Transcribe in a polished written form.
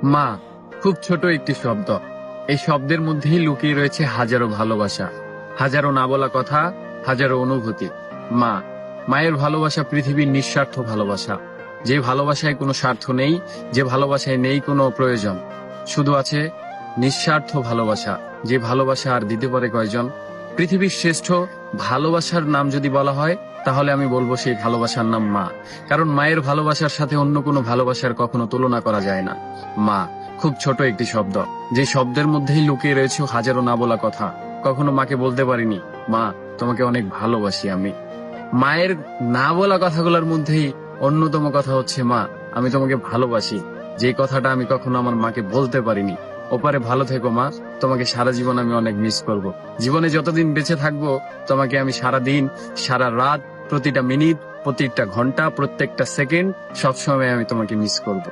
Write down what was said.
মা খুব ছোট একটি শব্দ। এই শব্দের মধ্যেই লুকিয়ে রয়েছে হাজারো ভালোবাসা, হাজারো না বলা কথা, হাজারো অনুভূতি। মা, মায়ের ভালোবাসা পৃথিবীর নিঃস্বার্থ ভালোবাসা। যে ভালোবাসায় কোনো স্বার্থ নেই, যে ভালোবাসায় নেই কোনো প্রয়োজন, শুধু আছে নিঃস্বার্থ ভালোবাসা। যে ভালোবাসা আর দিতে পারে কয়জন। পৃথিবীর শ্রেষ্ঠ ভালোবাসার নাম যদি বলা হয়, তাহলে আমি বলবো সেই ভালোবাসার নাম মা। কারণ মায়ের ভালোবাসার সাথে অন্য কোনো ভালোবাসার কখনো তুলনা করা যায় না। মা খুব ছোট একটি শব্দ, যে শব্দের মধ্যেই লুকিয়ে রয়েছে হাজারো না বলা কথা। কখনো মাকে বলতে পারিনি, মা তোমাকে অনেক ভালোবাসি আমি। মায়ের না বলা কথাগুলোর মধ্যেই অন্যতম কথা হচ্ছে, মা আমি তোমাকে ভালোবাসি। যে কথাটা আমি কখনো আমার মাকে বলতে পারিনি। ওপারে ভালো থেকো মা, তোমাকে সারা জীবন আমি অনেক মিস করব। জীবনে যতদিন বেঁচে থাকবো, তোমাকে আমি সারা দিন, সারা রাত, প্রতিটা মিনিট, প্রতিটা ঘন্টা, প্রত্যেকটা সেকেন্ড, সবসময় আমি তোমাকে মিস করব।